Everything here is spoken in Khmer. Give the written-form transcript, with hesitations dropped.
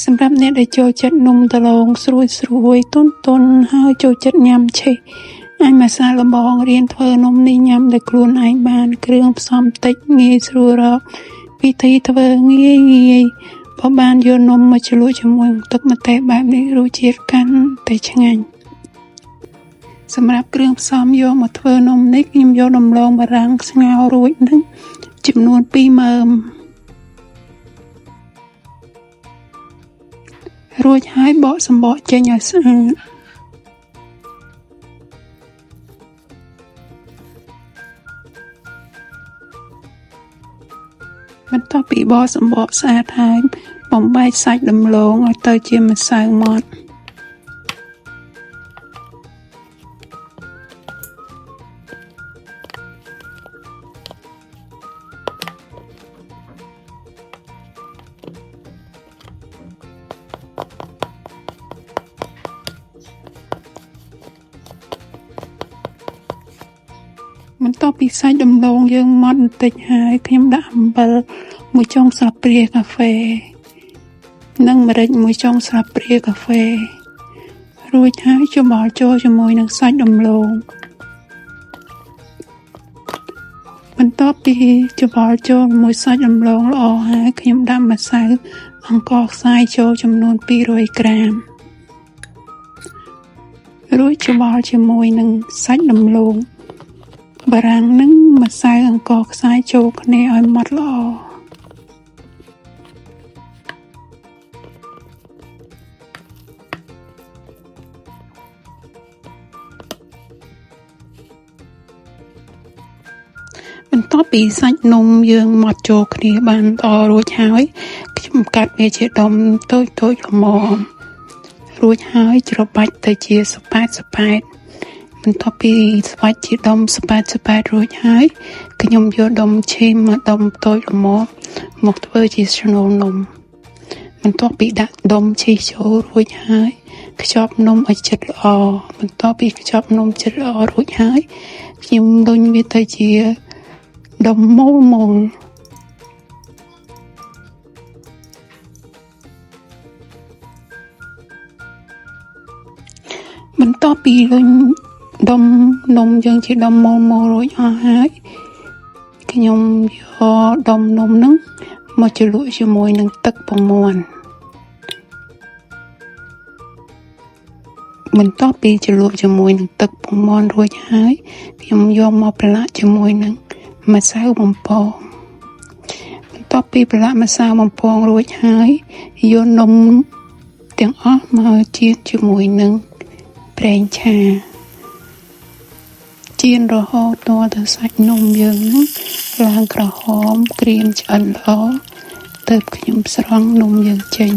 សម្រាប់អ្នកដែលចូលចិត្តនំដលងស្រួយទន់ហើយចូលចិត្តញ៉ាំឆេះអាចមកសាកល្បងរៀនធ្វើនំនេះញ៉ាំដោយខ្លួនឯងបានគ្រឿងផ្សំតិចងាយស្រួលរកវិធីធ្វើងាយបើបានយកនំមកជ្រលក់ជាមួយទឹកម្ទេសបែបនេះរសជាតិកាន់តែឆ្ងាញ់សម្រាប់គ្រឿងផ្សំយកមកធ្វើនំនេះខ្ញុំយកដំឡូងបារាំងស្ងោររួចនឹងចំនួន2មើមរួចហើយបកសម្បកចេញឲ្យស្អាតបន្ទាប់ពីបកសម្បកស្អាតហើយបំបែកសាច់ដំឡូងឲ្យទៅជាម្សៅម៉ដ្ឋបន្ទាប់ពីសាច់ដំឡូងយើងម៉ដ្ឋបន្តិចហើយខ្ញុំដាក់អំបិល1ចុងស្លាបព្រាកាហ្វេនិងម្រេច1ចុងស្លាបព្រាកាហ្វេរួចហើយច្របល់ចូលជាមួយនឹងសាច់ដំឡូងបន្ទាប់ពីច្របល់ចូលជាមួយសាច់ដំឡូងល្អហើយខ្ញុំដាក់ម្សៅអង្ករខ្សាយចូលចំនួន200ក្រាមរួចច្របល់ជាមួយនឹងសាច់ដំឡូងបារាំងនិងម្សៅអង្ករខ្សាយចូលគ្នាឲ្យម៉ដ្ឋល្អបន្ទាប់ពីសាច់នំយើងម៉ដ្ឋចូលគ្នាបានល្អរួចហើយខ្ញុំកាត់វាជាដុំតូចល្មមរួចហើយច្របាច់ទៅជាសប៉ែតបន្ទាប់ពីស្វាច់ជាដុំសប៉ែតរួចហើយខ្ញុំយកដុំឈីមមកដុំតូចល្មមមកធ្វើជាស្នូលនំបន្ទាប់ពីដាក់ដុំឈីចូលរួចហើយខ្ចប់នំឲ្យជិតល្អបន្ទាប់ពីខ្ចប់នំជិតល្អរួចហើយខ្ញុំលុញវាទៅជាដុំមូលបន្ទាប់ពីលុញដុំនំយើងជាដុំមូលរួចអស់ហើយខ្ញុំយកដុំនំហ្នឹងមកជ្រលក់ជាមួយនឹងទឹកពងមាន់បន្ទាប់ពីជ្រលក់ជាមួយនឹងទឹកពងមាន់រួចហើយខ្ញុំយកមកប្រឡាក់ជាមួយនឹងម្សៅបំពងបន្ទាប់ពីប្រឡាក់ម្សៅបំពងរួចហើយយកនំទាំងអស់មកចៀនជាមួយនឹងប្រេងឆាចៀនរហូតដល់ទៅសាច់នំយើងនឹងឡើងក្រហមក្រៀមឆ្អិនល្អទើបខ្ញុំស្រង់នំយើងចេញ